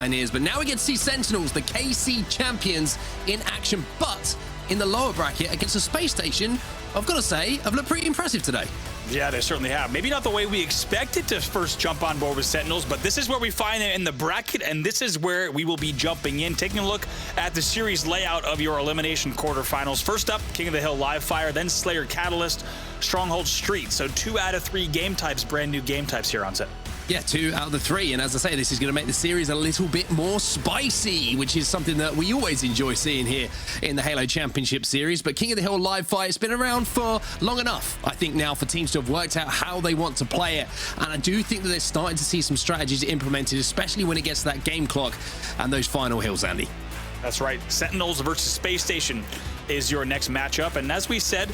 Pioneers, but now we get to see Sentinels, the KC champions, in action, but in the lower bracket against a Space Station. I've got to say, have looked pretty impressive today. Yeah, they certainly have. Maybe not the way we expected to first jump on board with Sentinels, but this is where we find it in the bracket, and this is where we will be jumping in, taking a look at the series layout of your elimination quarterfinals. First up, King of the Hill Live Fire, then Slayer Catalyst, Strongholds Streets. So 2 out of 3 game types, brand new game types here on set. Yeah, 2 out of the 3, and as I say, this is going to make the series a little bit more spicy, which is something that we always enjoy seeing here in the Halo Championship Series. But King of the Hill Live Fire has been around for long enough, I think, now for teams to have worked out how they want to play it, and I do think that they're starting to see some strategies implemented, especially when it gets to that game clock and those final hills, Andy. That's right. Sentinels versus Space Station is your next matchup, and as we said,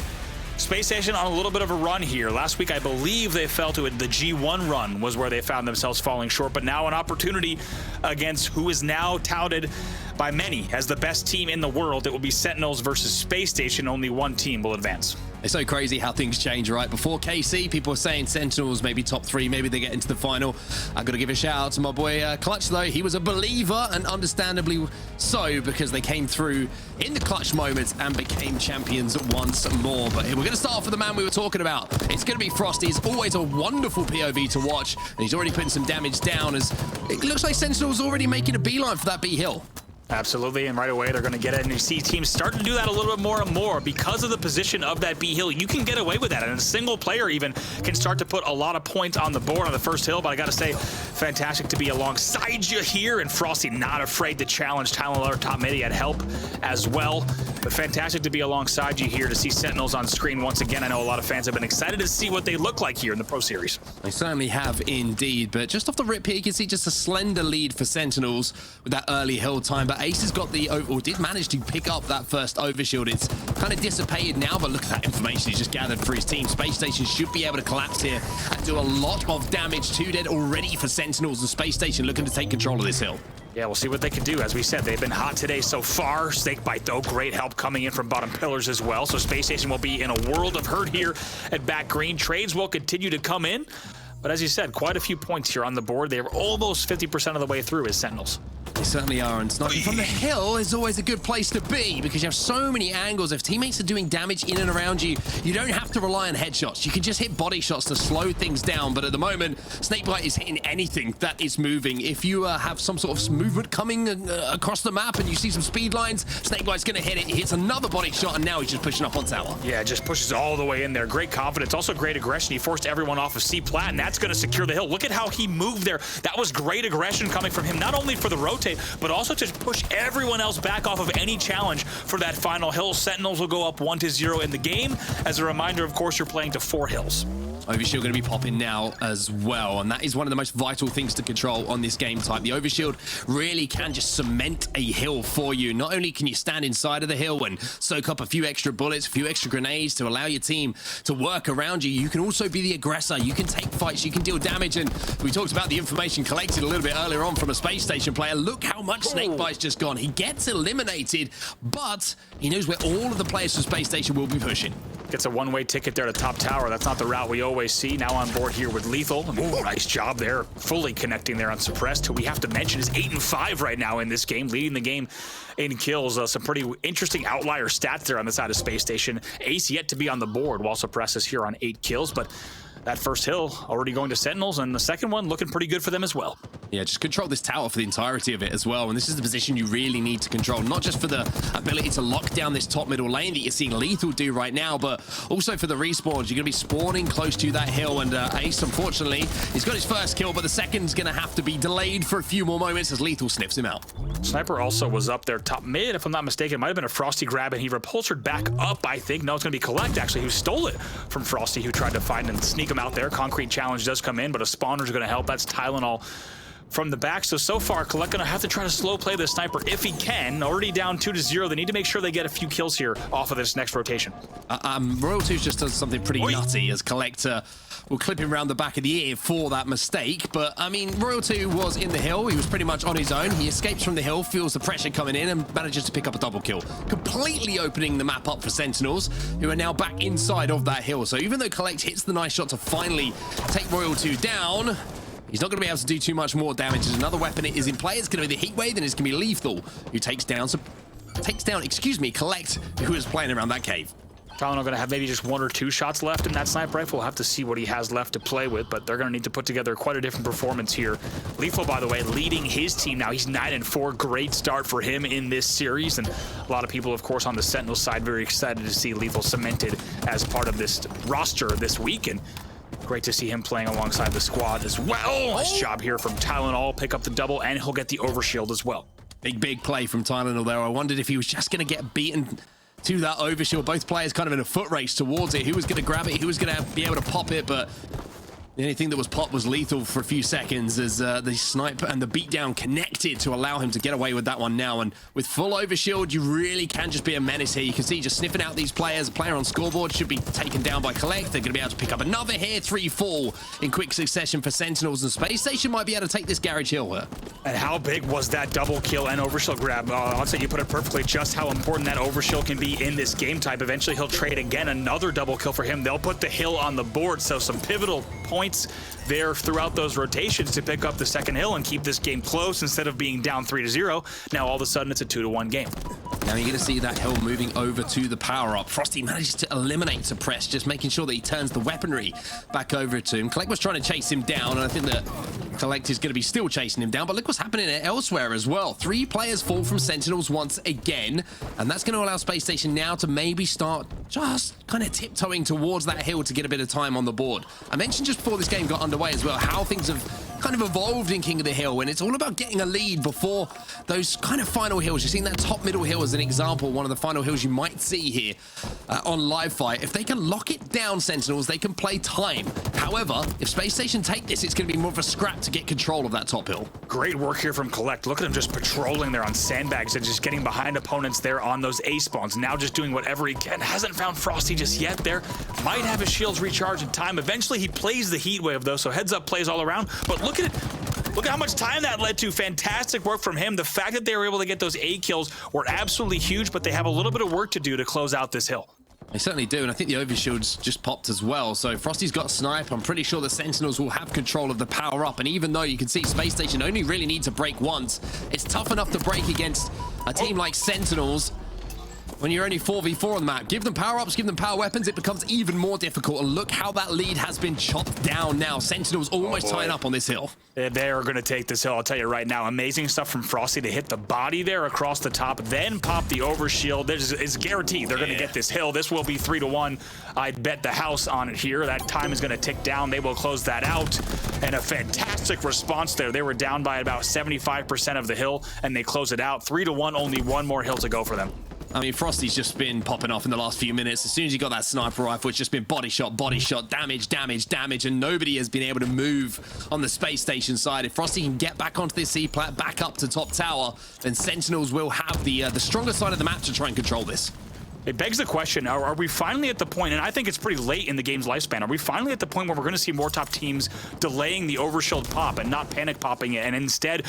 Space Station on a little bit of a run here. Last week, I believe they fell to it. The G1 run was where they found themselves falling short, but now an opportunity against who is now touted by many as the best team in the world. It will be Sentinels versus Space Station. Only one team will advance. It's so crazy how things change, right? Before KC, people were saying Sentinels maybe top 3, maybe they get into the final. I've got to give a shout out to my boy KotH, though. He was a believer, and understandably so, because they came through in the clutch moments and became champions once more. But we're going to start off with the man we were talking about. It's going to be Frosty. It's always a wonderful POV to watch, and he's already putting some damage down, as it looks like Sentinels already making a beeline for that B hill. Absolutely, and right away they're going to get it, and you see teams starting to do that a little bit more and more because of the position of that B hill. You can get away with that, and a single player even can start to put a lot of points on the board on the first hill. But I got to say, fantastic to be alongside you here, and Frosty not afraid to challenge Tylenul top mid. He had help as well, but fantastic to be alongside you here to see Sentinels on screen once again. I know a lot of fans have been excited to see what they look like here in the Pro Series. They certainly have indeed, but just off the rip here, you can see just a slender lead for Sentinels with that early hill time. But Ace has got the, or did manage to pick up that first overshield. It's kind of dissipated now, but look at that information he's just gathered for his team. Space Station should be able to collapse here and do a lot of damage. 2 dead already for Sentinels, and Space Station looking to take control of this hill. Yeah, we'll see what they can do. As we said, they've been hot today so far. SnakeBite, though, great help coming in from bottom pillars as well. So Space Station will be in a world of hurt here at back green. Trades will continue to come in. But as you said, quite a few points here on the board. They're almost 50% of the way through as Sentinels. They certainly are, and sniping from the hill is always a good place to be because you have so many angles. If teammates are doing damage in and around you, you don't have to rely on headshots. You can just hit body shots to slow things down, but at the moment, SnakeBite is hitting anything that is moving. If you have some sort of movement coming across the map and you see some speed lines, SnakeBite's going to hit it. He hits another body shot, and now he's just pushing up on tower. Yeah, just pushes all the way in there. Great confidence, also great aggression. He forced everyone off of C-Plat, and that's going to secure the hill. Look at how he moved there. That was great aggression coming from him, not only for the rotate, but also to push everyone else back off of any challenge for that final hill. Sentinels will go up 1-0 in the game. As a reminder, of course, you're playing to 4 hills. Overshield going to be popping now as well, and that is one of the most vital things to control on this game type. The overshield really can just cement a hill for you. Not only can you stand inside of the hill and soak up a few extra bullets, a few extra grenades to allow your team to work around you, you can also be the aggressor. You can take fights, you can deal damage, and we talked about the information collected a little bit earlier on from a Space Station player. Look how much SnakeBite's just gone. He gets eliminated, but he knows where all of the players from Space Station will be pushing. Gets a one-way ticket there to top tower. That's not the route we always see. Now on board here with LethuL. Ooh, nice job there. Fully connecting there on Suppressed, who we have to mention is 8-5 right now in this game, leading the game in kills. Some pretty interesting outlier stats there on the side of Space Station. Ace yet to be on the board, while Suppress is here on 8 kills, but that first hill already going to Sentinels, and the second one looking pretty good for them as well. Yeah, just control this tower for the entirety of it as well, and this is the position you really need to control, not just for the ability to lock down this top middle lane that you're seeing LethuL do right now, but also for the respawns. You're going to be spawning close to that hill, and Ace, unfortunately, he's got his first kill, but the second's going to have to be delayed for a few more moments as LethuL sniffs him out. Sniper also was up there top mid, if I'm not mistaken. It might have been a Frosty grab, and he repulsored back up, I think. No, it's going to be KolH, actually, who stole it from Frosty, who tried to find and sneak him out there. Concrete challenge does come in, but a spawner's going to help. That's Tylenul from the back. So far, KolH going to have to try to slow play the sniper if he can. Already down 2-0. They need to make sure they get a few kills here off of this next rotation. Royal2 just does something pretty nutty as KolH will clip him around the back of the ear for that mistake. But, I mean, Royal2 was in the hill. He was pretty much on his own. He escapes from the hill, feels the pressure coming in, and manages to pick up a double kill, completely opening the map up for Sentinels, who are now back inside of that hill. So even though KolH hits the nice shot to finally take Royal2 down, He's not going to be able to do too much more damage. As another weapon is in play. It's going to be the Heat Wave, and it's going to be LethuL, who takes down, KotH, who is playing around that cave. Tylenul going to have maybe just 1 or 2 shots left in that sniper rifle. We'll have to see what he has left to play with, but they're going to need to put together quite a different performance here. LethuL, by the way, leading his team now. He's 9-4. Great start for him in this series, and a lot of people, of course, on the Sentinels side, very excited to see LethuL cemented as part of this roster this week, and great to see him playing alongside the squad as well. Nice job here from Tylenul. Pick up the double, and he'll get the overshield as well. Big play from Tylenul there. I wondered if he was just going to get beaten to that overshield. Both players kind of in a foot race towards it. Who was going to grab it? Who was going to be able to pop it? But the only thing that was popped was LethuL for a few seconds as the snipe and the beatdown connected to allow him to get away with that one now. And with full overshield, you really can just be a menace here. You can see just sniffing out these players. A player on scoreboard should be taken down by KotH. They're going to be able to pick up another here. 3-4 in quick succession for Sentinels, and Spacestation might be able to take this garage hill here. And how big was that double kill and overshield grab? I'll say you put it perfectly, just how important that overshield can be in this game type. Eventually he'll trade again, another double kill for him. They'll put the hill on the board, so some pivotal points there throughout those rotations to pick up the second hill and keep this game close instead of being down 3-0. Now all of a sudden it's a 2-1 game. Now you're going to see that hill moving over to the power-up. Frosty manages to eliminate Suppress, just making sure that he turns the weaponry back over to him. KotH was trying to chase him down, and I think that KotH is going to be still chasing him down, but look what's happening elsewhere as well. 3 players fall from Sentinels once again, and that's going to allow Spacestation now to maybe start just kind of tiptoeing towards that hill to get a bit of time on the board. I mentioned just before this game got underway as well how things have kind of evolved in King of the Hill, and it's all about getting a lead before those kind of final hills. You've seen that top middle hill as an example, one of the final hills you might see here on live fight. If they can lock it down, Sentinels, they can play time. However, if Spacestation take this, it's going to be more of a scrap to get control of that top hill. Great work here from KotH. Look at him just patrolling there on sandbags and just getting behind opponents there on those A spawns. Now just doing whatever he can. Hasn't found Frosty just yet there. Might have his shields recharged in time. Eventually he plays the heat wave though, so heads up plays all around. But look at it. Look at how much time that led to. Fantastic work from him. The fact that they were able to get those A kills were absolutely huge, but they have a little bit of work to do to close out this hill. They certainly do, and I think the overshield's just popped as well. So Frosty's got a snipe. I'm pretty sure the Sentinels will have control of the power-up, and even though you can see Spacestation only really need to break once, it's tough enough to break against a team like Sentinels when you're only 4v4 on the map. Give them power-ups, give them power weapons, it becomes even more difficult, and look how that lead has been chopped down now. Sentinels almost tying up on this hill. They are going to take this hill, I'll tell you right now. Amazing stuff from Frosty to hit the body there across the top, then pop the overshield. It's guaranteed they're going to get this hill. This will be 3-1. I'd bet the house on it here. That time is going to tick down. They will close that out. And a fantastic response there. They were down by about 75% of the hill, and they close it out. 3-1, only one more hill to go for them. I mean, Frosty's just been popping off in the last few minutes. As soon as he got that sniper rifle, it's just been body shot, damage, and nobody has been able to move on the Spacestation side. If Frosty can get back onto this C-plat, back up to top tower, then Sentinels will have the stronger side of the map to try and control this. It begs the question, are we finally at the point, and I think it's pretty late in the game's lifespan, are we finally at the point where we're going to see more top teams delaying the overshield pop and not panic popping it, and instead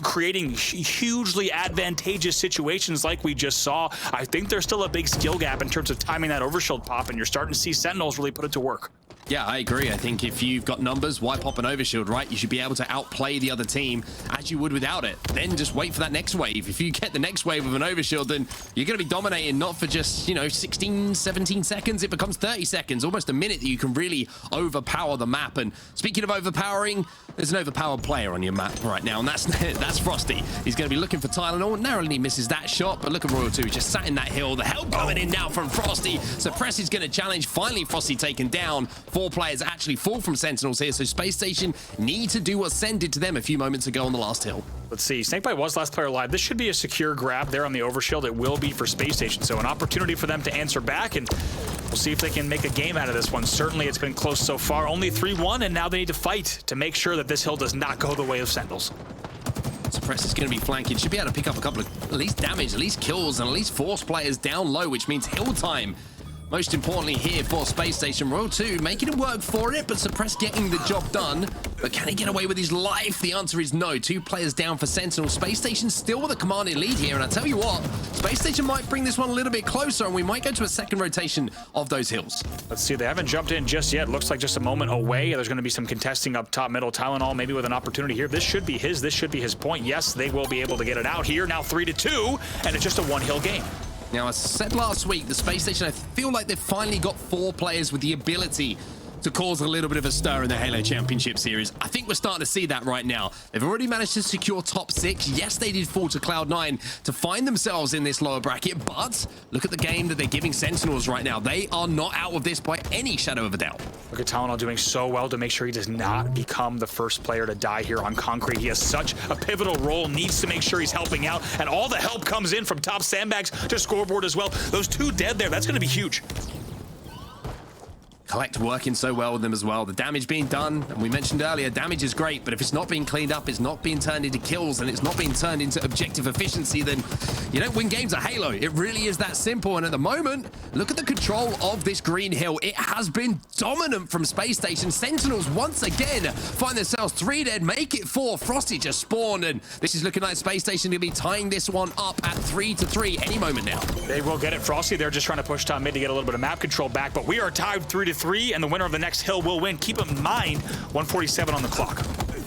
creating hugely advantageous situations like we just saw? I think there's still a big skill gap in terms of timing that overshield pop, and you're starting to see Sentinels really put it to work. Yeah, I agree. I think if you've got numbers, why pop an overshield, right? You should be able to outplay the other team as you would without it. Then just wait for that next wave. If you get the next wave of an overshield, then you're going to be dominating not for just, 16, 17 seconds. It becomes 30 seconds, almost a minute that you can really overpower the map. And speaking of overpowering, there's an overpowered player on your map right now, and that's Frosty. He's going to be looking for Tylenul. Narrowly misses that shot, but look at Royal 2. Just sat in that hill. The help coming in now from Frosty. Suppress is going to challenge. Finally, Frosty taken down. 4 players actually fall from Sentinels here, so Spacestation need to do what Sen did to them a few moments ago on the last hill. Let's see. SnakeBite was last player alive. This should be a secure grab there on the overshield. It will be for Spacestation, so an opportunity for them to answer back, and we'll see if they can make a game out of this one. Certainly, it's been close so far. Only 3-1, and now they need to fight to make sure that this hill does not go the way of Sentinels. Suppress is going to be flanking. Should be able to pick up a couple of at least damage, at least kills, and at least force players down low, which means hill time. Most importantly here for Spacestation. Royal 2 making it work for it, but Suppress getting the job done. But can he get away with his life? The answer is no. 2 players down for Sentinel. Spacestation still with a commanding lead here. And I tell you what, Spacestation might bring this one a little bit closer, and we might go to a second rotation of those hills. Let's see, they haven't jumped in just yet. Looks like just a moment away. There's going to be some contesting up top middle. Tylenul maybe with an opportunity here. This should be his point. Yes, they will be able to get it out here. Now 3-2, and it's just a one-hill game. Now, as I said last week, the Spacestation, I feel like they've finally got 4 players with the ability to cause a little bit of a stir in the Halo Championship Series. I think we're starting to see that right now. They've already managed to secure top 6. Yes, they did fall to Cloud9 to find themselves in this lower bracket, but look at the game that they're giving Sentinels right now. They are not out of this by any shadow of a doubt. Look at Tylenul doing so well to make sure he does not become the first player to die here on concrete. He has such a pivotal role, needs to make sure he's helping out, and all the help comes in from top sandbags to scoreboard as well. Those 2 dead there, that's going to be huge. KotH working so well with them as well. The damage being done, and we mentioned earlier, damage is great, but if it's not being cleaned up, it's not being turned into kills, and it's not being turned into objective efficiency, then you don't win games at Halo. It really is that simple, and at the moment, look at the control of this green hill. It has been dominant from Spacestation. Sentinels once again find themselves 3 dead, make it 4. Frosty just spawned, and this is looking like Spacestation to be tying this one up at 3-3 any moment now. They will get it. Frosty, they're just trying to push top mid to get a little bit of map control back, but we are tied 3-3, and the winner of the next hill will win. Keep in mind, 147 on the clock.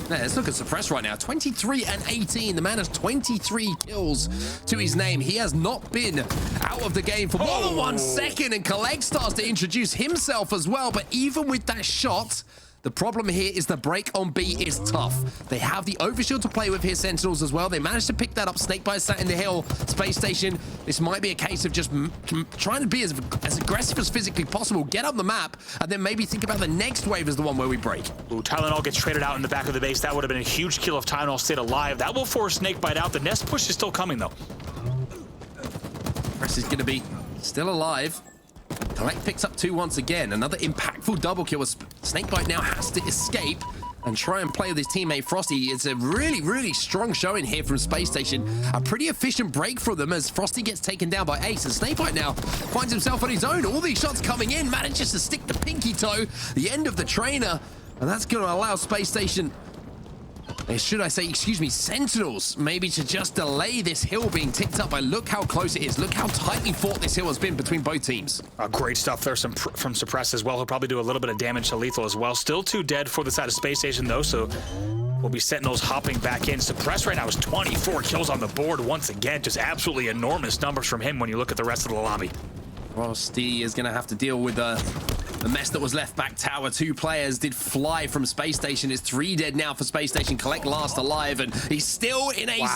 Yeah, let's look at Suppress right now. 23-18. The man has 23 kills to his name. He has not been out of the game for more than 1 second, and KotH starts to introduce himself as well. But even with that shot, the problem here is the break on B is tough. They have the overshield to play with here, Sentinels as well. They managed to pick that up. SnakeBite sat in the hill. Spacestation, this might be a case of just trying to be as aggressive as physically possible, get up the map, and then maybe think about the next wave as the one where we break. Ooh, Tylenul gets traded out in the back of the base. That would have been a huge kill if Tylenul stayed alive. That will force SnakeBite out. The nest push is still coming, though. Press is going to be still alive. KotH picks up 2 once again. Another impactful double kill as SnakeBite now has to escape and try and play with his teammate Frosty. It's a really, really strong showing here from Spacestation. A pretty efficient break for them as Frosty gets taken down by Ace, and SnakeBite now finds himself on his own. All these shots coming in, manages to stick the pinky toe, the end of the trainer, and that's going to allow Spacestation, should I say, excuse me, Sentinels, maybe to just delay this hill being ticked up by look how close it is. Look how tightly fought this hill has been between both teams. Great stuff there from Suppress as well. He'll probably do a little bit of damage to LethuL as well. Still 2 dead for the side of Spacestation, though, so will be Sentinels hopping back in. Suppress right now is 24 kills on the board once again. Just absolutely enormous numbers from him when you look at the rest of the lobby. Frosty is going to have to deal with the mess that was left back tower. 2 players did fly from Spacestation. It's 3 dead now for Spacestation. KotH last alive, and he's still in a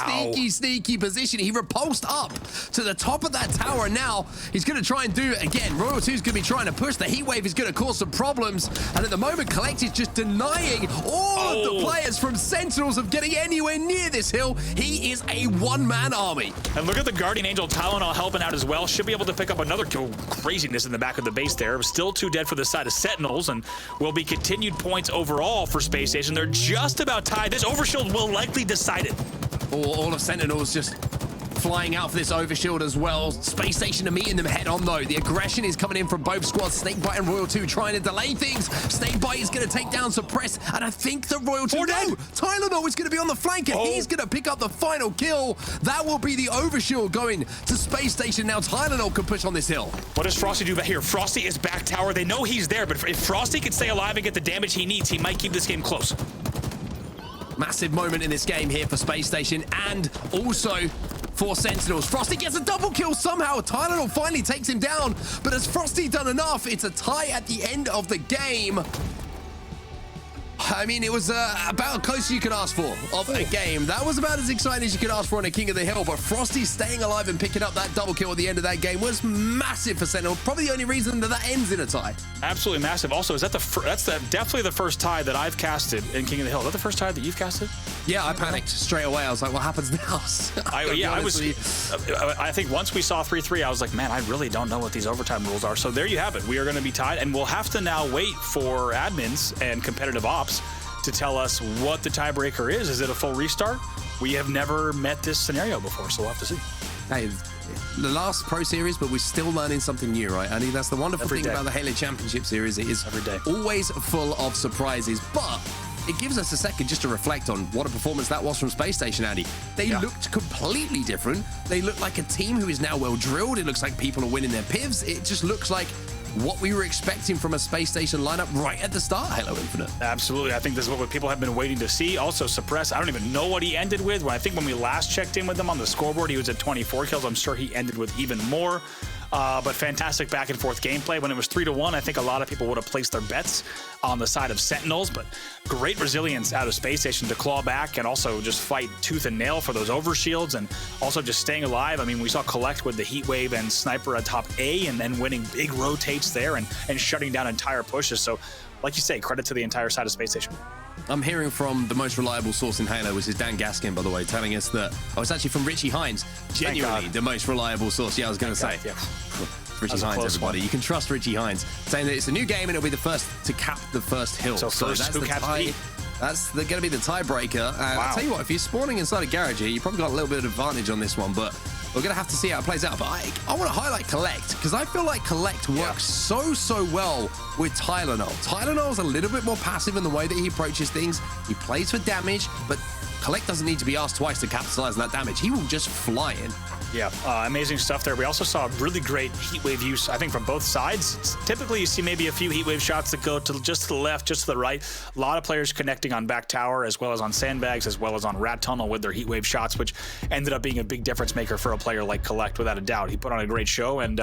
sneaky position. He repulsed up to the top of that tower, and now he's going to try and do it again. Royal 2's going to be trying to push. The heat wave is going to cause some problems, and at the moment, KotH is just denying all of the players from Sentinels of getting anywhere near this hill. He is a one-man army. And look at the Guardian Angel Tylenul helping out as well. Should be able to pick up another kill. Craziness in the back of the base there. Still 2 dead for the side of Sentinels, and will be continued points overall for Spacestation. They're just about tied. This overshield will likely decide it. All of Sentinels just flying out for this overshield as well. Spacestation are meeting them head on, though. The aggression is coming in from both squads. SnakeBite and Royal 2 trying to delay things. SnakeBite is going to take down Suppress, and I think the Royal 2... No! Tylenul is going to be on the flank, and he's going to pick up the final kill. That will be the overshield going to Spacestation. Now Tylenul can push on this hill. What does Frosty do back here? Frosty is back tower. They know he's there, but if Frosty can stay alive and get the damage he needs, he might keep this game close. Massive moment in this game here for Spacestation, and also for Sentinels. Frosty gets a double kill somehow. Tylenul finally takes him down, but has Frosty done enough? It's a tie at the end of the game. I mean, it was about as close as you could ask for of a game. That was about as exciting as you could ask for on a King of the Hill, but Frosty staying alive and picking up that double kill at the end of that game was massive for Sentinel. Probably the only reason that that ends in a tie. Absolutely massive. Also, is that that's definitely the first tie that I've casted in King of the Hill. Is that the first tie that you've casted? Yeah, I panicked straight away. I was like, what happens now? I think once we saw 3-3, I was like, man, I really don't know what these overtime rules are. So there you have it. We are going to be tied, and we'll have to now wait for admins and competitive ops to tell us what the tiebreaker is. Is it a full restart? We have never met this scenario before, so we'll have to see. Hey, the last Pro Series, but we're still learning something new, right? I mean, that's the wonderful thing about the Halo Championship Series. It is every day always full of surprises, but it gives us a second just to reflect on what a performance that was from Spacestation, Andy. They looked completely different. They look like a team who is now well drilled. It looks like people are winning their pivs. It just looks like what we were expecting from a Spacestation lineup right at the start, Halo Infinite. Absolutely. I think this is what people have been waiting to see. Also, Suppress, I don't even know what he ended with. I think when we last checked in with him on the scoreboard, he was at 24 kills. I'm sure he ended with even more. But fantastic back and forth gameplay. When it was 3-1, I think a lot of people would have placed their bets on the side of Sentinels, but great resilience out of Spacestation to claw back and also just fight tooth and nail for those overshields and also just staying alive. I mean, we saw KotH with the Heat Wave and Sniper atop A and then winning big rotates there and shutting down entire pushes. So, like you say, credit to the entire side of Spacestation. I'm hearing from the most reliable source in Halo, which is Dan Gaskin, by the way, telling us that, it's actually from Richie Hines, genuinely the most reliable source. Yeah, I was going to say. Yeah. Richie Hines, everybody. You can trust Richie Hines, saying that it's a new game and it'll be the first to cap the first hill. So first, that's who the caps tie. That's going to be the tiebreaker. And I'll tell you what, if you're spawning inside a garage here, you probably got a little bit of advantage on this one, but we're going to have to see how it plays out. But I want to highlight KotH, because I feel like KotH works so well with Tylenul. Tylenul's a little bit more passive in the way that he approaches things. He plays for damage, but KotH doesn't need to be asked twice to capitalize on that damage. He will just fly in. Yeah, amazing stuff there. We also saw really great heat wave use, I think, from both sides. Typically, you see maybe a few heat wave shots that go to just to the left, just to the right. A lot of players connecting on back tower, as well as on sandbags, as well as on rat tunnel with their heat wave shots, which ended up being a big difference maker for a player like KotH, without a doubt. He put on a great show, and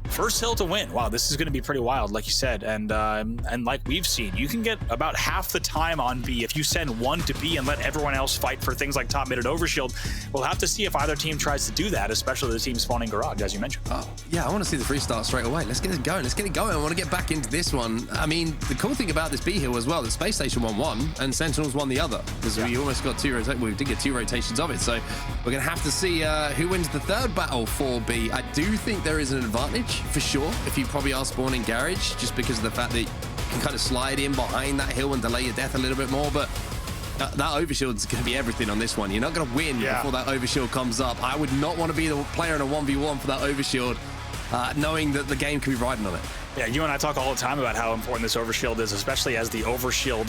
first hill to win. Wow, this is going to be pretty wild, like you said. And like we've seen, you can get about half the time on B if you send one to B and let everyone else fight for things like top, mid, and overshield. We'll have to see if either team tries to do that, especially the team spawning garage, as you mentioned. Oh, yeah, I want to see the free start straight away. Let's get it going. Let's get it going. I want to get back into this one. I mean, the cool thing about this B hill as well, that Spacestation won one and Sentinels won the other, because we almost got we did get two rotations of it. So we're going to have to see who wins the third battle for B. I do think there is an advantage for sure if you probably are spawning garage, just because of the fact that you can kind of slide in behind that hill and delay your death a little bit more. But that overshield is going to be everything on this one. You're not going to win before that overshield comes up. I would not want to be the player in a 1v1 for that overshield, knowing that the game could be riding on it. Yeah, you and I talk all the time about how important this overshield is, especially as the overshield,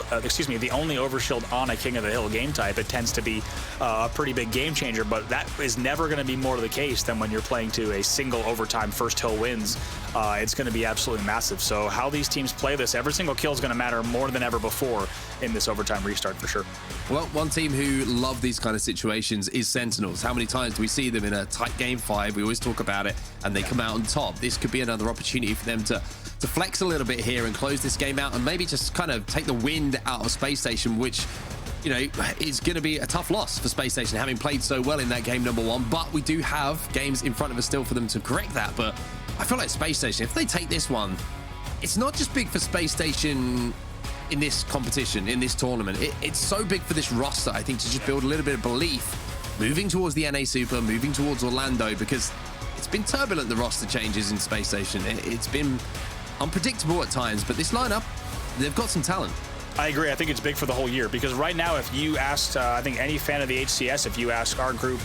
the only overshield on a King of the Hill game type. It tends to be a pretty big game changer, but that is never going to be more the case than when you're playing to a single overtime first hill wins. It's going to be absolutely massive. So how these teams play this, every single kill is going to matter more than ever before in this overtime restart for sure. Well, one team who love these kind of situations is Sentinels. How many times do we see them in a tight game 5? We always talk about it, and they come out on top. This could be another opportunity for them to flex a little bit here and close this game out and maybe just kind of take the wind out of Spacestation, which, you know, is going to be a tough loss for Spacestation, having played so well in that game number 1. But we do have games in front of us still for them to correct that. But I feel like Spacestation, if they take this one, it's not just big for Spacestation in this competition, in this tournament. It's so big for this roster, I think, to just build a little bit of belief moving towards the NA Super, moving towards Orlando, because it's been turbulent, the roster changes in Spacestation. It's been unpredictable at times, but this lineup, they've got some talent. I agree. I think it's big for the whole year, because right now, if you asked, I think any fan of the HCS, if you ask our group,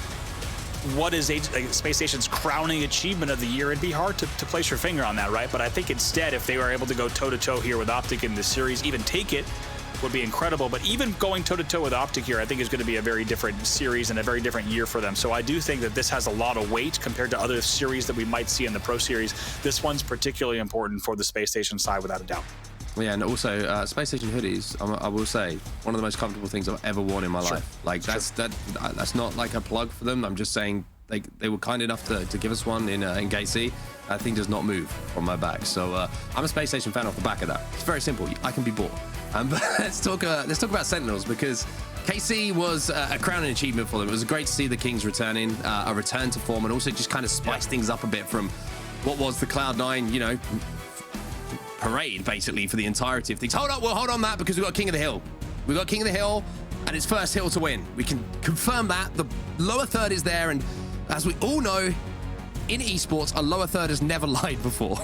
what is Spacestation's crowning achievement of the year, it'd be hard to place your finger on that, right? But I think instead, if they were able to go toe-to-toe here with Optic in this series, even take it, would be incredible. But even going toe-to-toe with Optic here, I think is going to be a very different series and a very different year for them. So I do think that this has a lot of weight compared to other series that we might see in the Pro Series. This one's particularly important for the Spacestation side, without a doubt. Yeah, and also Spacestation hoodies, I will say, one of the most comfortable things I've ever worn in my life. Like that's not like a plug for them. I'm just saying they were kind enough to give us one in Gate C. That thing does not move on my back. So I'm a Spacestation fan off the back of that. It's very simple. I can be bought. But let's talk about Sentinels, because KC was a crowning achievement for them. It was great to see the Kings returning, a return to form, and also just kind of spice things up a bit from what was the Cloud9, you know, parade basically for the entirety of things. Hold on that, because we've got King of the Hill. We've got King of the Hill, and it's first hill to win. We can confirm that. The lower third is there, and as we all know, in esports, a lower third has never lied before.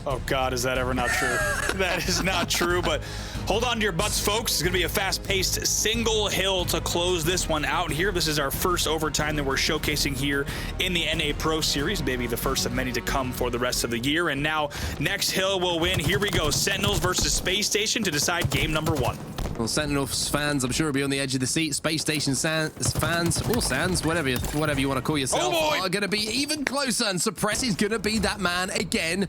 Oh God, is that ever not true? That is not true, but hold on to your butts, folks. It's gonna be a fast-paced single hill to close this one out here. This is our first overtime that we're showcasing here in the NA Pro Series, maybe the first of many to come for the rest of the year. And now, next hill will win. Here we go, Sentinels versus Spacestation to decide game number 1. Well, Sentinels fans, I'm sure, will be on the edge of the seat. Space Station fans, or Sans, whatever you want to call yourself, are going to be even closer. And Suppress is going to be that man again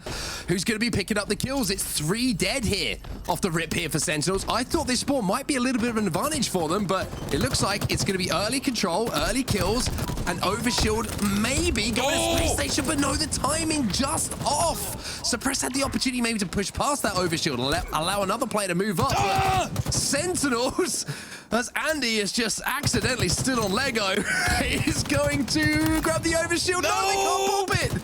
who's going to be picking up the kills. It's 3 dead here off the rip here for Sentinels. I thought this spawn might be a little bit of an advantage for them, but it looks like it's going to be early control, early kills, and Overshield maybe going to Space Station, but no, the timing just off. Suppress had the opportunity maybe to push past that Overshield and allow another player to move up. Sentinels, as Andy is just accidentally still on Lego, is going to grab the Overshield. No, they can't pop it.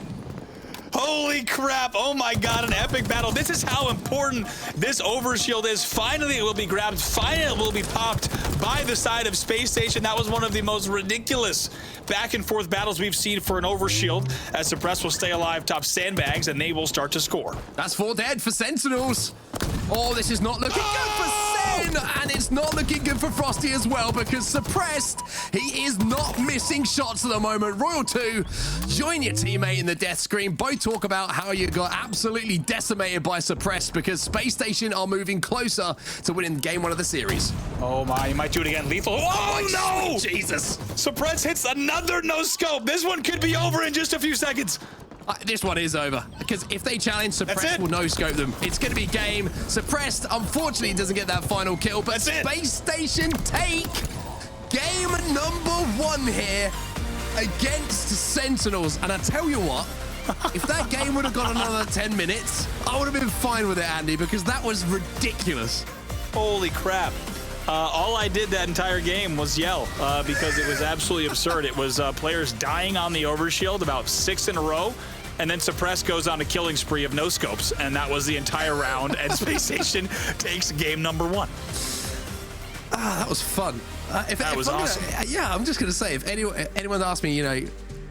Holy crap. Oh my God, an epic battle. This is how important this Overshield is. Finally, it will be grabbed. Finally, it will be popped by the side of Space Station. That was one of the most ridiculous back and forth battles we've seen for an Overshield, as Suppress will stay alive top sandbags and they will start to score. That's 4 dead for Sentinels. Oh, this is not looking good for Sen, and it's not looking good for Frosty as well, because Suppressed, he is not missing shots at the moment. Royal 2, join your teammate in the death screen. Both talk about how you got absolutely decimated by Suppressed, because Space Station are moving closer to winning game 1 of the series. Oh my, you might do it again. LethuL. Oh no! Jesus. Suppress hits another no scope. This one could be over in just a few seconds. This one is over, because if they challenge, Suppressed will no-scope them. It's going to be game. Suppressed, unfortunately, doesn't get that final kill, but Space Station take game number 1 here against Sentinels. And I tell you what, if that game would have got another 10 minutes, I would have been fine with it, Andy, because that was ridiculous. Holy crap. All I did that entire game was yell because it was absolutely absurd. It was players dying on the Overshield, about 6 in a row, and then Suppress goes on a killing spree of no-scopes, and that was the entire round, and Space Station takes game number 1. That was fun. That was awesome. I'm just going to say, if anyone asked me, you know,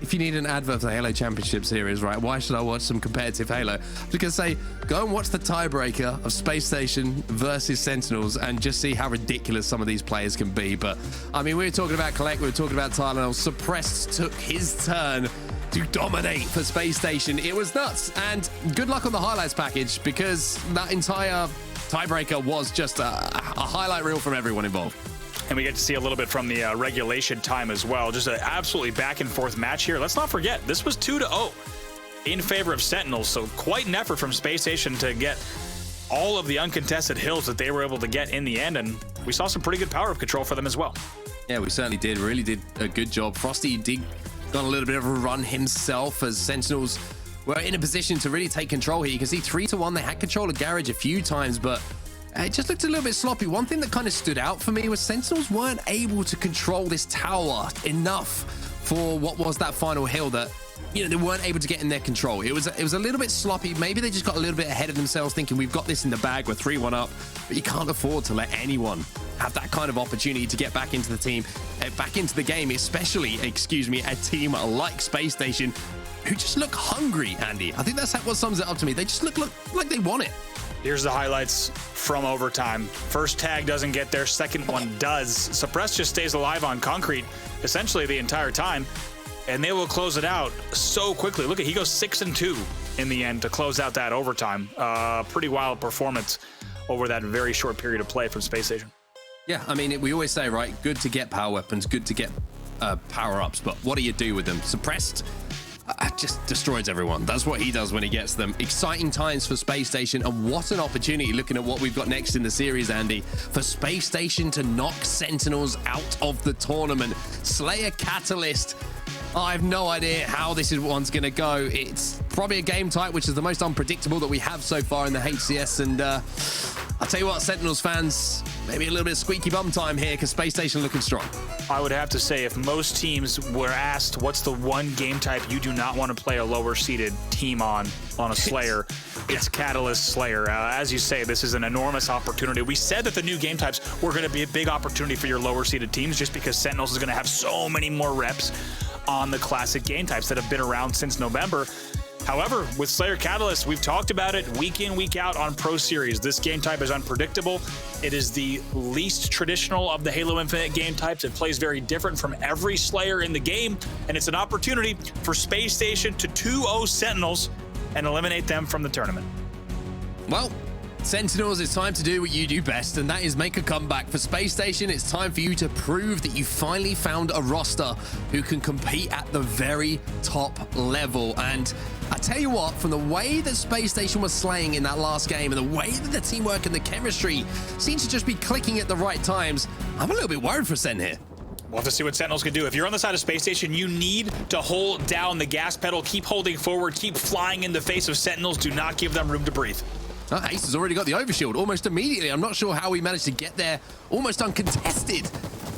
if you need an advert for the Halo Championship Series, right, why should I watch some competitive Halo? I'm just going to say, go and watch the tiebreaker of Space Station versus Sentinels and just see how ridiculous some of these players can be. But, I mean, we were talking about KotH, we were talking about Tylenul. Suppressed took his turn to dominate for Space Station. It was nuts. And good luck on the highlights package, because that entire tiebreaker was just a highlight reel from everyone involved. And we get to see a little bit from the regulation time as well. Just an absolutely back and forth match here. Let's not forget, this was 2-0 in favor of Sentinels. So quite an effort from Space Station to get all of the uncontested hills that they were able to get in the end. And we saw some pretty good power of control for them as well. Yeah, we certainly did. Really did a good job. Frosty got a little bit of a run himself, as Sentinels were in a position to really take control here. You can see 3-1. They had control of Garage a few times, but it just looked a little bit sloppy. One thing that kind of stood out for me was Sentinels weren't able to control this tower enough for what was that final hill, that, you know, they weren't able to get in their control. It was a little bit sloppy. Maybe they just got a little bit ahead of themselves, thinking we've got this in the bag, we're 3-1 up, but you can't afford to let anyone have that kind of opportunity to get back into the team, back into the game, especially, a team like Space Station, who just look hungry, Andy. I think that's what sums it up to me. They just look like they want it. Here's the highlights from overtime. First tag doesn't get there, second one does. Suppress just stays alive on concrete essentially the entire time, and they will close it out so quickly. Look, he goes 6-2 in the end to close out that overtime. Pretty wild performance over that very short period of play from Space Station. Yeah, I mean, we always say, right, good to get power weapons, good to get power-ups, but what do you do with them? Suppressed just destroys everyone. That's what he does when he gets them. Exciting times for Space Station, and what an opportunity, looking at what we've got next in the series, Andy, for Space Station to knock Sentinels out of the tournament. Slayer Catalyst, I have no idea how this one's going to go. It's probably a game type which is the most unpredictable that we have so far in the HCS, and I'll tell you what, Sentinels fans, maybe a little bit of squeaky bum time here, because Space Station looking strong. I would have to say, if most teams were asked what's the one game type you do not want to play a lower seeded team on a Slayer, it's Catalyst Slayer. As you say, this is an enormous opportunity. We said that the new game types were going to be a big opportunity for your lower seeded teams, just because Sentinels is going to have so many more reps on the classic game types that have been around since November. However, with Slayer Catalyst, we've talked about it week in, week out on Pro Series. This game type is unpredictable. It is the least traditional of the Halo Infinite game types. It plays very different from every Slayer in the game, and it's an opportunity for Space Station to 2-0 Sentinels and eliminate them from the tournament. Well, Sentinels, it's time to do what you do best, and that is make a comeback. For Spacestation, it's time for you to prove that you finally found a roster who can compete at the very top level. And I tell you what, from the way that Spacestation was slaying in that last game and the way that the teamwork and the chemistry seems to just be clicking at the right times, I'm a little bit worried for Sen here. We'll have to see what Sentinels can do. If you're on the side of Spacestation, you need to hold down the gas pedal, keep holding forward, keep flying in the face of Sentinels. Do not give them room to breathe. Ace has already got the overshield almost immediately. I'm not sure how we managed to get there almost uncontested,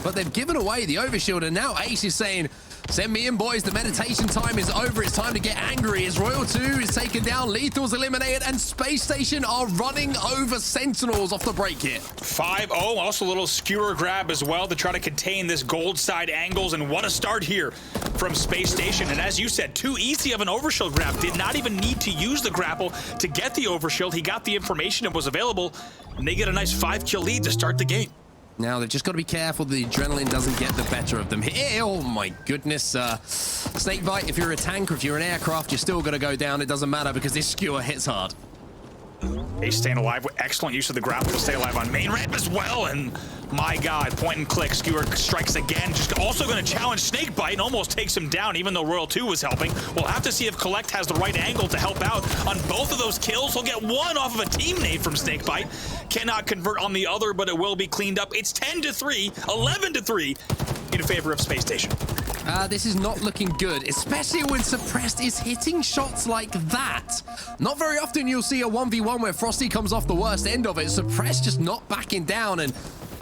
but they've given away the overshield, and now Ace is saying, send me in, boys. The meditation time is over. It's time to get angry. As Royal 2 is taken down, LethuL's eliminated, and Spacestation are running over Sentinels off the break here. 5-0, also a little skewer grab as well to try to contain this gold side angles, and what a start here from Spacestation. And as you said, too easy of an overshield grab. Did not even need to use the grapple to get the overshield. He got the information and was available, and they get a nice 5-kill lead to start the game. Now, they've just got to be careful the adrenaline doesn't get the better of them here. Oh, my goodness. SnakeBite, if you're a tank or if you're an aircraft, you're still going to go down. It doesn't matter because this skewer hits hard. Ace staying alive with excellent use of the grapple to stay alive on main ramp as well. And my God, point and click. Skewer strikes again. Just also going to challenge SnakeBite and almost takes him down, even though Royal 2 was helping. We'll have to see if KotH has the right angle to help out on both of those kills. He'll get one off of a team nade from SnakeBite. Cannot convert on the other, but it will be cleaned up. It's 10-3, 11-3 in favor of Spacestation. This is not looking good, especially when Suppressed is hitting shots like that. Not very often you'll see a 1v1 where Frosty comes off the worst end of it. Suppressed just not backing down, and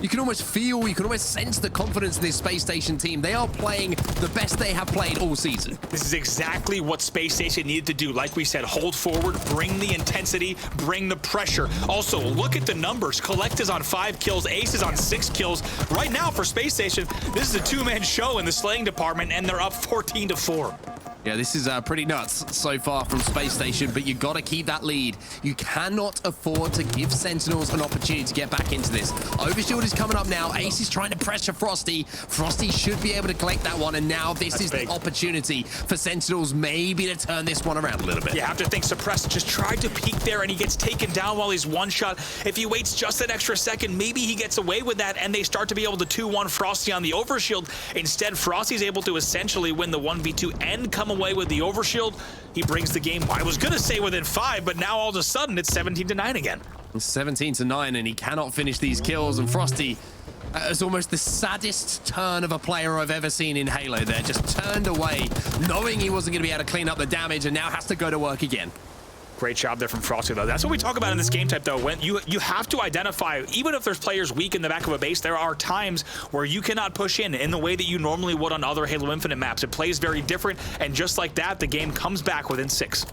you can almost feel, you can almost sense the confidence in this Spacestation team. They are playing the best they have played all season. This is exactly what Spacestation needed to do. Like we said, hold forward, bring the intensity, bring the pressure. Also, look at the numbers. KotH is on 5 kills, Ace is on 6 kills. Right now for Spacestation, this is a two-man show in the slaying department, and they're up 14-4. Yeah, this is pretty nuts so far from Spacestation, but you got to keep that lead. You cannot afford to give Sentinels an opportunity to get back into this. Overshield is coming up now. Ace is trying to pressure Frosty. Frosty should be able to collect that one, and now this is the opportunity for Sentinels maybe to turn this one around a little bit. You have to think Suppressed just tried to peek there, and he gets taken down while he's one shot. If he waits just an extra second, maybe he gets away with that, and they start to be able to 2-1 Frosty on the overshield. Instead, Frosty's able to essentially win the 1v2 and come away with the overshield. He brings the game, I was gonna say within 5, but now all of a sudden it's 17-9 again. 17-9, and he cannot finish these kills, and Frosty is almost the saddest turn of a player I've ever seen in Halo there. Just turned away, knowing he wasn't gonna be able to clean up the damage, and now has to go to work again. Great job there from Frosty, though. That's what we talk about in this game type, though. When you have to identify, even if there's players weak in the back of a base, there are times where you cannot push in the way that you normally would on other Halo Infinite maps. It plays very different, and just like that, the game comes back within 6.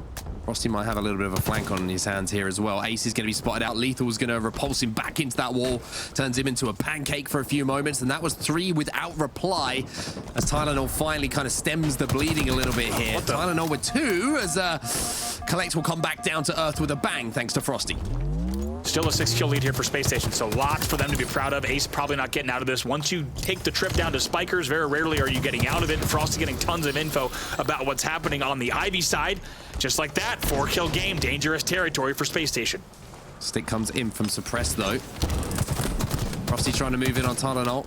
Frosty might have a little bit of a flank on his hands here as well. Ace is going to be spotted out. LethuL is going to repulse him back into that wall. Turns him into a pancake for a few moments. And that was 3 without reply as Tylenul finally kind of stems the bleeding a little bit here. Tylenul with 2 as KotH will come back down to earth with a bang thanks to Frosty. Still a 6-kill lead here for Spacestation, so lots for them to be proud of. Ace probably not getting out of this. Once you take the trip down to Spikers, very rarely are you getting out of it. Frosty getting tons of info about what's happening on the Ivy side. Just like that, 4-kill game, dangerous territory for Spacestation. Stick comes in from Suppressed, though. Frosty trying to move in on Tylenul.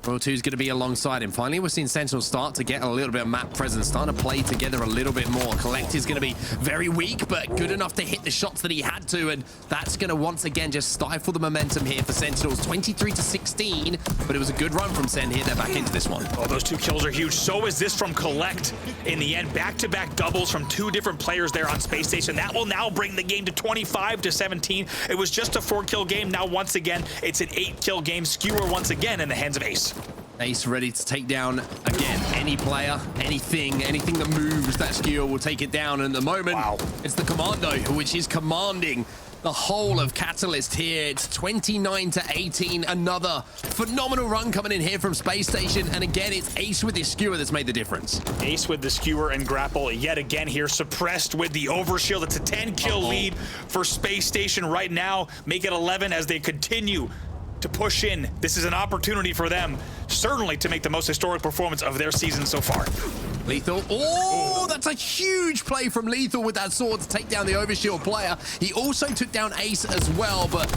Royal 2 is going to be alongside him. Finally, we're seeing Sentinels start to get a little bit of map presence, starting to play together a little bit more. KotH is going to be very weak, but good enough to hit the shots that he had to, and that's going to once again just stifle the momentum here for Sentinels. 23-16, but it was a good run from Sen here. They're back into this one. Oh, those 2 kills are huge. So is this from KotH. In the end, back-to-back doubles from 2 different players there on Spacestation. That will now bring the game to 25-17. It was just a 4-kill game. Now, once again, it's an 8-kill game. Skewer once again in the hands of Ace. Ace ready to take down, again, any player, anything that moves, that skewer will take it down. And at the moment, it's the Commando, which is commanding the whole of Catalyst here. It's 29-18, another phenomenal run coming in here from Spacestation. And again, it's Ace with his skewer that's made the difference. Ace with the skewer and grapple yet again here, Suppressed with the overshield. It's a 10-kill lead for Spacestation right now. Make it 11 as they continue to push in. This is an opportunity for them, certainly, to make the most historic performance of their season so far. LethuL. Oh, that's a huge play from LethuL with that sword to take down the overshield player. He also took down Ace as well, but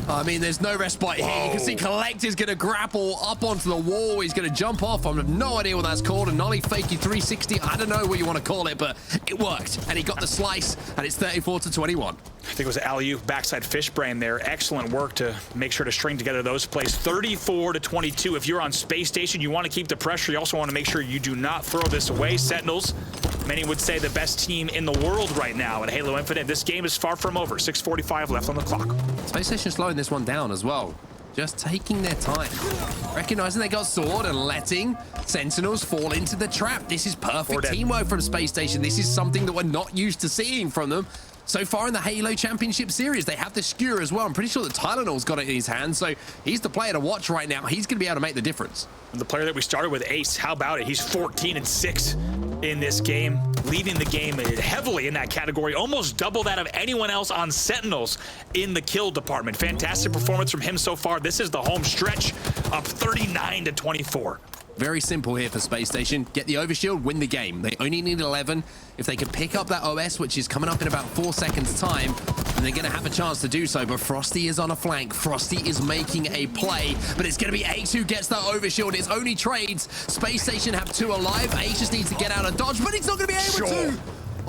I mean, there's no respite here. You can see KotH is going to grapple up onto the wall. He's going to jump off. I have no idea what that's called. A nollie fakey 360. I don't know what you want to call it, but it worked. And he got the slice, and it's 34-21. I think it was alley-oop backside fishbrain there. Excellent work to make sure to string together those plays. 34-22. If you're on Space Station, you want to keep the pressure. You also want to make sure you do not throw this away. Sentinels, many would say the best team in the world right now at Halo Infinite. This game is far from over. 6:45 left on the clock. Space Station slowing this one down as well. Just taking their time. Recognizing they got sword and letting Sentinels fall into the trap. This is perfect teamwork from Space Station. This is something that we're not used to seeing from them so far in the Halo Championship Series. They have the skewer as well. I'm pretty sure that Tylenul's got it in his hands, so he's the player to watch right now. He's going to be able to make the difference. The player that we started with, Ace, how about it? He's 14-6 in this game, leading the game heavily in that category, almost double that of anyone else on Sentinels in the kill department. Fantastic performance from him so far. This is the home stretch, up 39-24. Very simple here for Space Station. Get the overshield, win the game. They only need 11. If they can pick up that OS, which is coming up in about 4 seconds time, then they're going to have a chance to do so. But Frosty is on a flank. Frosty is making a play, but it's going to be Ace who gets that overshield. It's only trades. Space Station have 2 alive. Ace just needs to get out and dodge, but he's not going to be able to.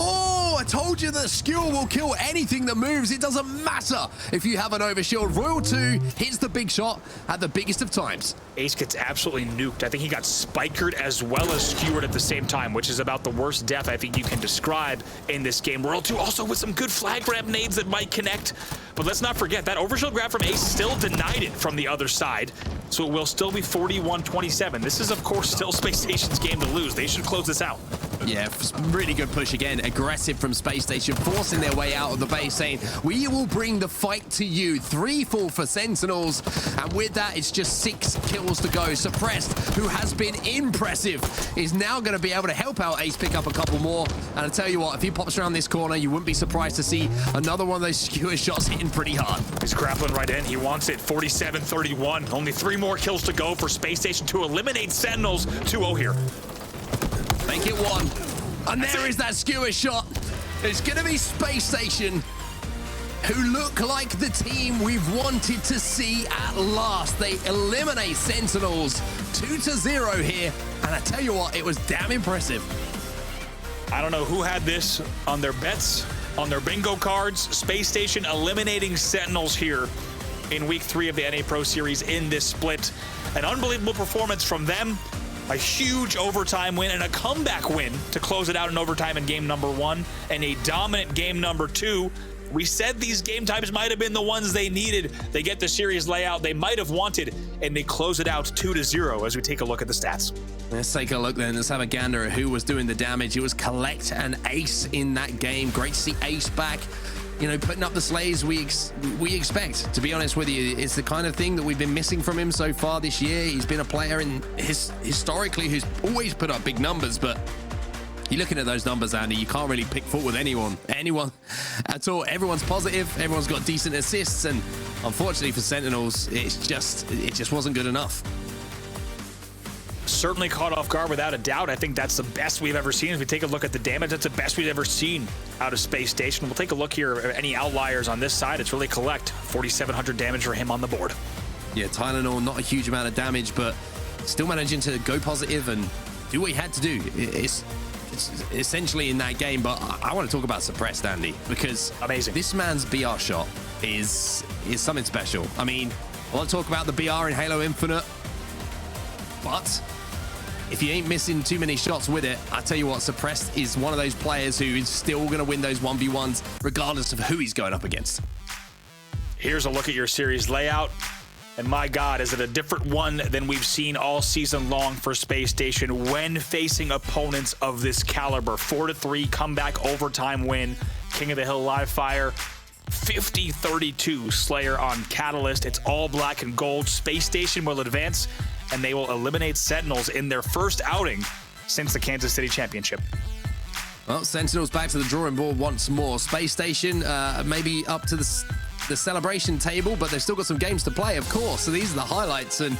Oh, I told you that skewer will kill anything that moves. It doesn't matter if you have an overshield. Royal 2 hits the big shot at the biggest of times. Ace gets absolutely nuked. I think he got spikered as well as skewered at the same time, which is about the worst death I think you can describe in this game. Royal 2 also with some good flag grab nades that might connect. But let's not forget that overshield grab from Ace still denied it from the other side. So it will still be 41-27. This is, of course, still Space Station's game to lose. They should close this out. Yeah, really good push again. Aggressive from Space Station, forcing their way out of the base, saying, we will bring the fight to you. 3 full for Sentinels. And with that, it's just 6 kills to go. Suppressed, who has been impressive, is now going to be able to help out Ace pick up a couple more. And I tell you what, if he pops around this corner, you wouldn't be surprised to see another one of those skewer shots hitting pretty hard. He's grappling right in. He wants it. 47-31. Only 3 more kills to go for Space Station to eliminate Sentinels. 2-0 here. Make it 1. And there is that skewer shot. It's going to be Space Station, who look like the team we've wanted to see at last. They eliminate Sentinels 2-0 here. And I tell you what, it was damn impressive. I don't know who had this on their bets, on their bingo cards. Space Station eliminating Sentinels here in week 3 of the NA Pro Series in this split. An unbelievable performance from them. A huge overtime win and a comeback win to close it out in overtime in game number 1 and a dominant game number 2. We said these game times might have been the ones they needed. They get the series layout they might have wanted, and they close it out 2-0 as we take a look at the stats. Let's take a look then. Let's have a gander at who was doing the damage. It was KotH and Ace in that game. Great to see Ace back, you know, putting up the slays we expect. To be honest with you, it's the kind of thing that we've been missing from him so far this year. He's been a player historically who's always put up big numbers, but you're looking at those numbers, Andy, you can't really pick fault with anyone at all. Everyone's positive, everyone's got decent assists, and unfortunately for Sentinels, it just wasn't good enough. Certainly caught off guard without a doubt. I think that's the best we've ever seen. If we take a look at the damage, that's the best we've ever seen out of Space Station. We'll take a look here at any outliers on this side. It's really KotH. 4,700 damage for him on the board. Yeah, Tylenul, not a huge amount of damage, but still managing to go positive and do what he had to do. It's essentially in that game, but I want to talk about Suppressed, Andy, because amazing. This man's BR shot is something special. I mean, I want to talk about the BR in Halo Infinite, but if you ain't missing too many shots with it, I tell you what, Suppressed is one of those players who is still going to win those 1v1s regardless of who he's going up against. Here's a look at your series layout. And my God, is it a different one than we've seen all season long for Space Station when facing opponents of this caliber. 4-3 comeback overtime win. King of the Hill live fire. 50-32 Slayer on Catalyst. It's all black and gold. Space Station will advance, and they will eliminate Sentinels in their first outing since the Kansas City Championship. Well, Sentinels back to the drawing board once more. Space Station maybe up to the celebration table, but they've still got some games to play, of course. So these are the highlights, and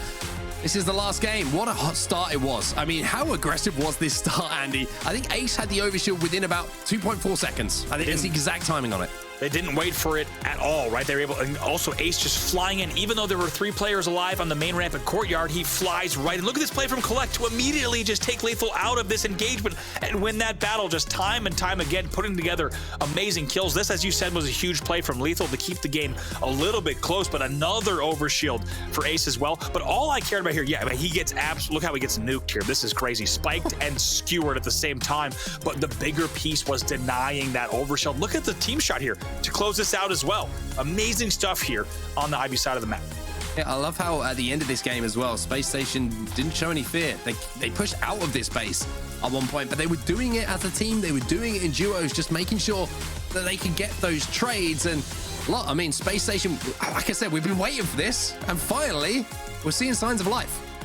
This is the last game. What a hot start it was. I mean, how aggressive was this start, Andy? I think Ace had the overshield within about 2.4 seconds. I think that's the exact timing on it. They didn't wait for it at all, right? They were able, and also Ace just flying in. Even though there were 3 players alive on the main ramp at Courtyard, he flies right. And look at this play from KotH to immediately just take LethuL out of this engagement and win that battle just time and time again, putting together amazing kills. This, as you said, was a huge play from LethuL to keep the game a little bit close, but another overshield for Ace as well. But all I cared about here, yeah, I mean, he gets look how he gets nuked here. This is crazy. Spiked and skewered at the same time, but the bigger piece was denying that overshield. Look at the team shot here to close this out as well. Amazing stuff here on the Ivy side of the map. Yeah, I love how at the end of this game as well, Spacestation didn't show any fear. They pushed out of this base at one point, but they were doing it as a team. They were doing it in duos, just making sure that they could get those trades. And look, I mean, Spacestation, like I said, we've been waiting for this, and finally, we're seeing signs of life.